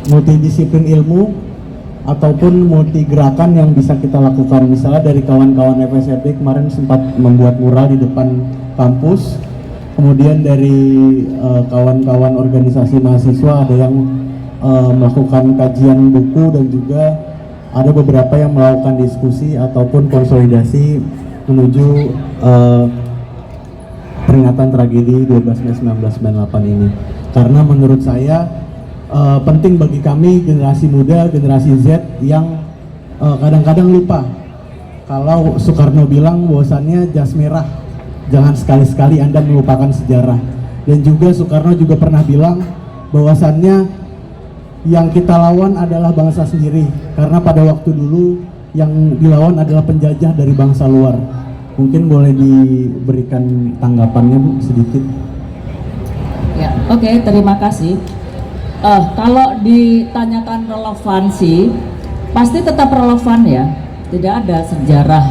multidisiplin ilmu ataupun multi gerakan yang bisa kita lakukan. Misalnya dari kawan-kawan FSRD kemarin sempat membuat mural di depan kampus, kemudian dari kawan-kawan organisasi mahasiswa ada yang melakukan kajian buku, dan juga ada beberapa yang melakukan diskusi ataupun konsolidasi menuju peringatan tragedi 12 Mei 1998 ini. Karena menurut saya penting bagi kami generasi muda, generasi Z yang kadang-kadang lupa kalau Soekarno bilang bahwasannya jas merah, jangan sekali-sekali Anda melupakan sejarah. Dan juga Soekarno juga pernah bilang bahwasannya yang kita lawan adalah bangsa sendiri, karena pada waktu dulu yang dilawan adalah penjajah dari bangsa luar. Mungkin boleh diberikan tanggapannya, Bu, sedikit. Ya, oke, terima kasih. Kalau ditanyakan relevansi, pasti tetap relevan ya. Tidak ada sejarah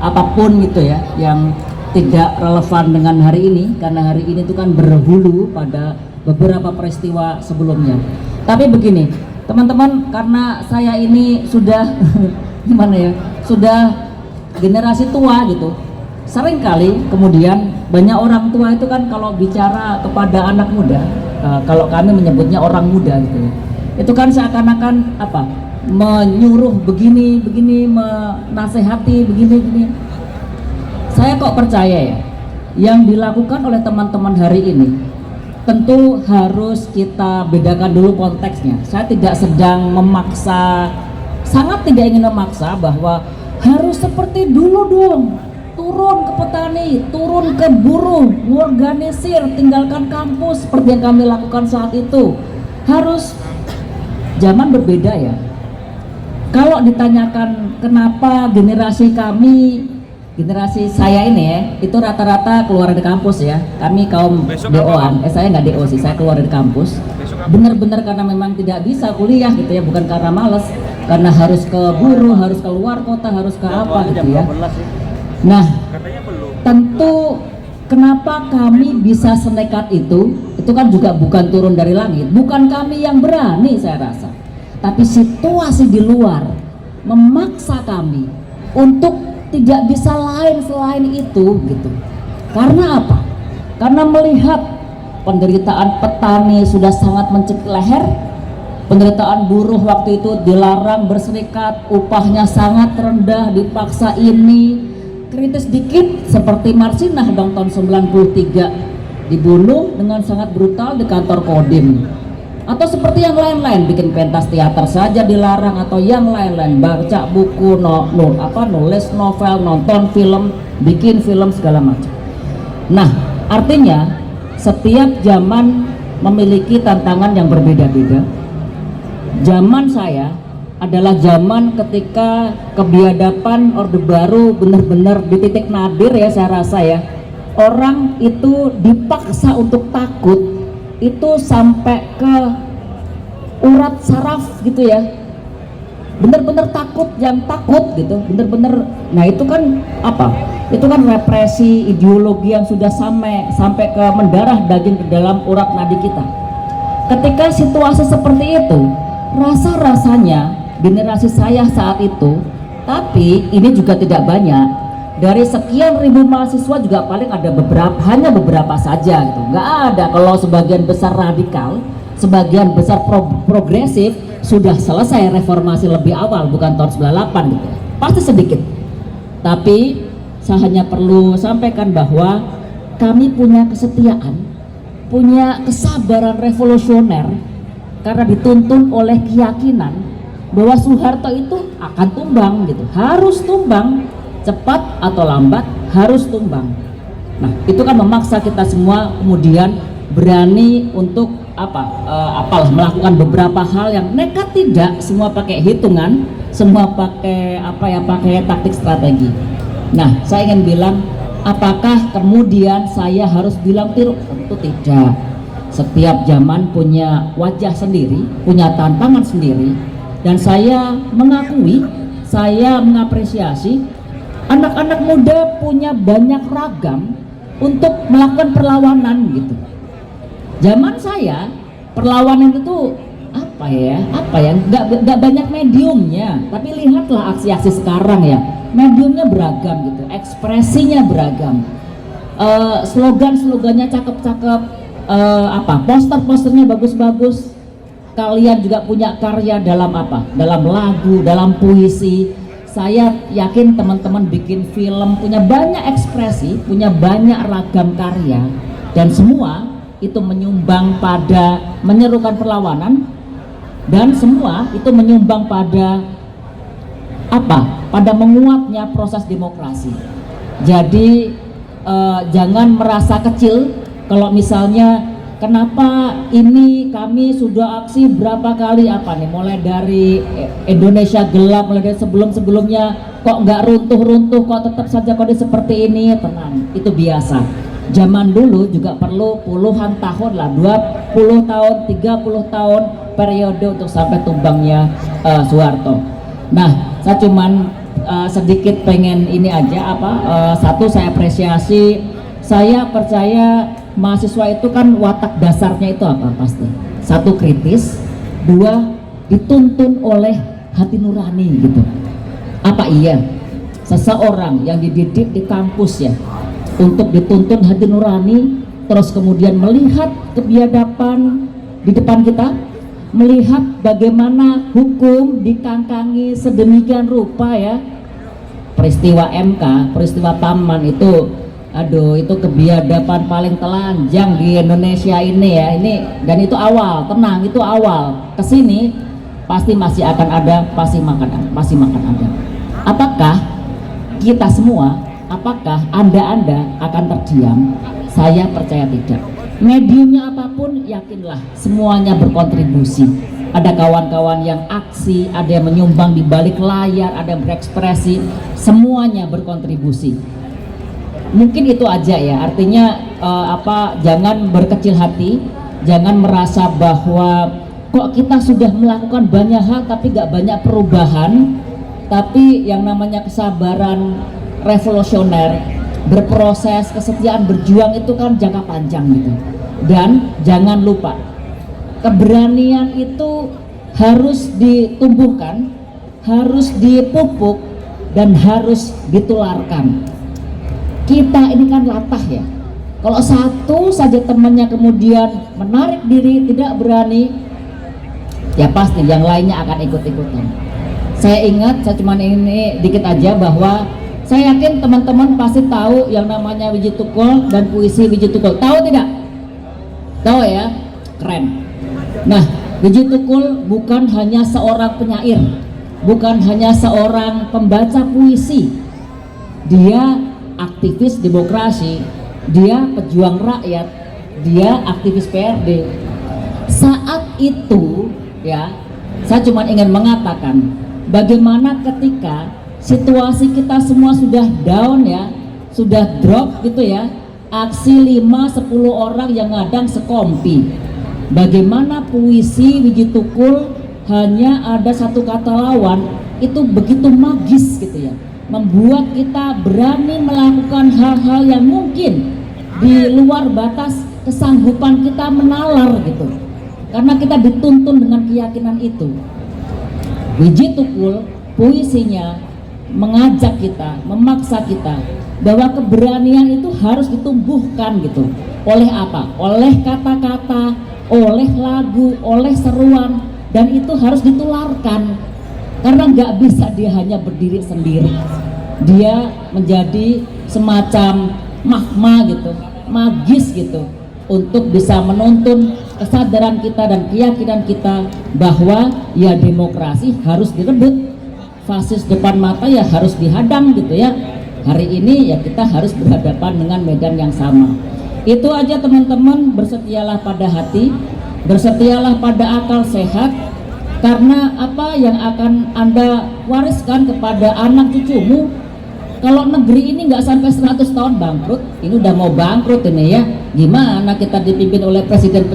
apapun gitu ya yang tidak relevan dengan hari ini, karena hari ini itu kan berhulu pada beberapa peristiwa sebelumnya. Tapi begini, teman-teman, karena saya ini sudah gimana ya, sudah generasi tua gitu. Seringkali kemudian banyak orang tua itu kan kalau bicara kepada anak muda, kalau kami menyebutnya orang muda gitu ya, itu kan seakan-akan menyuruh begini, menasehati begini. Saya kok percaya ya, yang dilakukan oleh teman-teman hari ini tentu harus kita bedakan dulu konteksnya. Saya tidak sedang memaksa, sangat tidak ingin memaksa bahwa harus seperti dulu dong, turun ke petani, turun ke buruh, mengorganisir, tinggalkan kampus seperti yang kami lakukan saat itu. Harus, zaman berbeda ya. Kalau ditanyakan kenapa generasi kami, generasi saya ini ya, itu rata-rata keluar dari kampus ya. Kami kaum DO-an, saya nggak DO sih, saya keluar dari kampus. Benar-benar karena memang tidak bisa kuliah gitu ya, bukan karena males, karena harus ke buruh, harus keluar kota, harus ke apa gitu ya. Nah, tentu kenapa kami bisa senekat itu kan juga bukan turun dari langit, bukan kami yang berani saya rasa, tapi situasi di luar memaksa kami untuk tidak bisa lain selain itu gitu. Karena apa? Karena melihat penderitaan petani sudah sangat mencekik leher, penderitaan buruh waktu itu dilarang berserikat, upahnya sangat rendah, dipaksa ini, kritis dikit seperti Marsinah dong tahun 93 dibunuh dengan sangat brutal di kantor Kodim. Atau seperti yang lain-lain, bikin pentas teater saja dilarang, atau yang lain-lain, baca buku, nulis novel, nonton film, bikin film segala macam. Nah, artinya setiap zaman memiliki tantangan yang berbeda-beda. Zaman saya adalah zaman ketika kebiadaban Orde Baru benar-benar di titik nadir ya, saya rasa ya. Orang itu dipaksa untuk takut, itu sampai ke urat saraf gitu ya, bener-bener takut, yang takut gitu, bener-bener. Nah itu kan itu kan represi ideologi yang sudah sampai ke mendarah daging ke dalam urat nadi kita. Ketika situasi seperti itu, rasa-rasanya generasi saya saat itu, tapi ini juga tidak banyak, dari sekian ribu mahasiswa juga paling ada hanya beberapa saja gitu. Nggak ada, kalau sebagian besar radikal, sebagian besar progresif sudah selesai reformasi lebih awal, bukan tahun 98 gitu. Pasti sedikit. Tapi saya hanya perlu sampaikan bahwa kami punya kesetiaan, punya kesabaran revolusioner, karena dituntun oleh keyakinan bahwa Soeharto itu akan tumbang gitu, harus tumbang. Cepat atau lambat harus tumbang. Nah itu kan memaksa kita semua kemudian berani untuk melakukan beberapa hal yang nekat, tidak semua pakai hitungan, semua pakai pakai taktik strategi. Nah saya ingin bilang, apakah kemudian saya harus bilang tiru? Tentu tidak. Setiap zaman punya wajah sendiri, punya tantangan sendiri, dan saya mengakui, saya mengapresiasi anak-anak muda punya banyak ragam untuk melakukan perlawanan gitu. Zaman saya perlawanan itu ya, apa ya, nggak banyak mediumnya, tapi lihatlah aksi-aksi sekarang ya, mediumnya beragam gitu, ekspresinya beragam, slogan-slogannya cakep-cakep, poster-posternya bagus-bagus. Kalian juga punya karya dalam apa? Dalam lagu, dalam puisi. Saya yakin teman-teman bikin film, punya banyak ekspresi, punya banyak ragam karya, dan semua itu menyumbang pada menyerukan perlawanan, dan semua itu menyumbang pada apa? Pada menguatnya proses demokrasi. Jadi jangan merasa kecil kalau misalnya kenapa ini kami sudah aksi berapa kali apa nih, mulai dari Indonesia gelap, mulai dari sebelum-sebelumnya kok nggak runtuh-runtuh, kok tetap saja kondisi seperti ini. Tenang, itu biasa. Zaman dulu juga perlu puluhan tahun lah, 20 tahun, 30 tahun periode untuk sampai tumbangnya Soeharto. Nah, saya cuman sedikit pengen ini aja satu, saya apresiasi, saya percaya mahasiswa itu kan watak dasarnya itu apa pasti. Satu, kritis, dua, dituntun oleh hati nurani gitu. Apa iya seseorang yang dididik di kampus ya untuk dituntun hati nurani, terus kemudian melihat kebiadaban di depan kita, melihat bagaimana hukum dikangkangi sedemikian rupa ya. Peristiwa MK, peristiwa Taman itu, aduh, itu kebiadaban paling telanjang di Indonesia ini ya. Ini, dan itu awal, tenang, itu awal. Kesini pasti masih akan ada, masih makan ada. Apakah kita semua, apakah anda akan terdiam? Saya percaya tidak. Mediumnya apapun, yakinlah semuanya berkontribusi. Ada kawan-kawan yang aksi, ada yang menyumbang di balik layar, ada yang berekspresi, semuanya berkontribusi. Mungkin itu aja ya, artinya jangan berkecil hati, jangan merasa bahwa kok kita sudah melakukan banyak hal tapi gak banyak perubahan. Tapi yang namanya kesabaran revolusioner, berproses, kesetiaan berjuang itu kan jangka panjang gitu. Dan jangan lupa, keberanian itu harus ditumbuhkan, harus dipupuk, dan harus ditularkan. Kita ini kan latah ya, kalau satu saja temannya kemudian menarik diri, tidak berani, ya pasti yang lainnya akan ikut-ikutan. Saya ingat, saya cuma ini dikit aja, bahwa saya yakin teman-teman pasti tahu yang namanya Wiji Tukul dan puisi Wiji Tukul. Tahu tidak? Tahu ya? Keren. Nah, Wiji Tukul bukan hanya seorang penyair, bukan hanya seorang pembaca puisi. Dia aktivis demokrasi, dia pejuang rakyat, dia aktivis PRD. Saat itu ya, saya cuma ingin mengatakan bagaimana ketika situasi kita semua sudah down ya, sudah drop gitu ya, aksi 5-10 orang yang ngadang sekompi. Bagaimana puisi Wiji Tukul hanya ada satu kata lawan, itu begitu magis gitu ya, membuat kita berani melakukan hal-hal yang mungkin di luar batas kesanggupan kita menalar gitu, karena kita dituntun dengan keyakinan itu. Wiji Tukul puisinya mengajak kita, memaksa kita bahwa keberanian itu harus ditumbuhkan gitu. Oleh apa? Oleh kata-kata, oleh lagu, oleh seruan, dan itu harus ditularkan. Karena nggak bisa dia hanya berdiri sendiri. Dia menjadi semacam magma gitu, magis gitu, untuk bisa menuntun kesadaran kita dan keyakinan kita bahwa ya demokrasi harus direbut, fasis depan mata ya harus dihadang gitu ya. Hari ini ya kita harus berhadapan dengan medan yang sama. Itu aja teman-teman, bersetialah pada hati, bersetialah pada akal sehat, karena apa yang akan Anda wariskan kepada anak cucumu. Kalau negeri ini nggak sampai 100 tahun bangkrut, ini udah mau bangkrut ini ya. Gimana kita dipimpin oleh presiden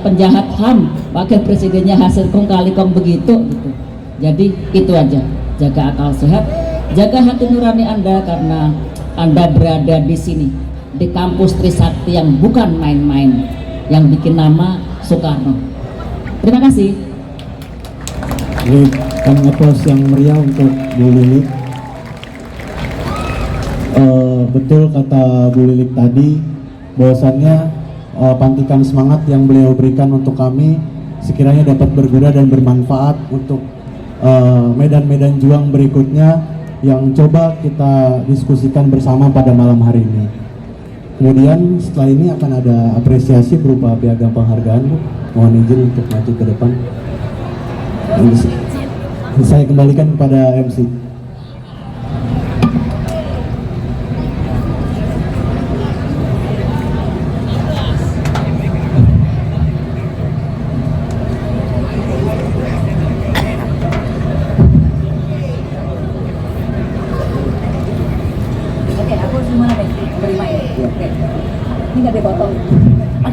penjahat HAM, wakil presidennya hasil kong kali kong begitu gitu. Jadi itu aja, jaga akal sehat, jaga hati nurani Anda, karena Anda berada di sini, di kampus Trisakti yang bukan main-main, yang bikin nama Soekarno. Terima kasih. Baik, kami applause yang meriah untuk Bu Lilik. Betul kata Bu Lilik tadi, bahwasannya pantikan semangat yang beliau berikan untuk kami sekiranya dapat berguna dan bermanfaat untuk medan-medan juang berikutnya yang coba kita diskusikan bersama pada malam hari ini. Kemudian setelah ini akan ada apresiasi berupa piagam penghargaan, Bu. Mohon izin untuk maju ke depan. Saya kembalikan kepada MC.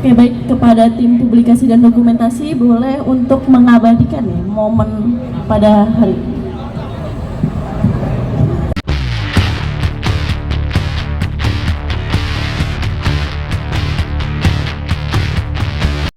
Oke, baik, kepada tim publikasi dan dokumentasi boleh untuk mengabadikan ya momen pada hari ini.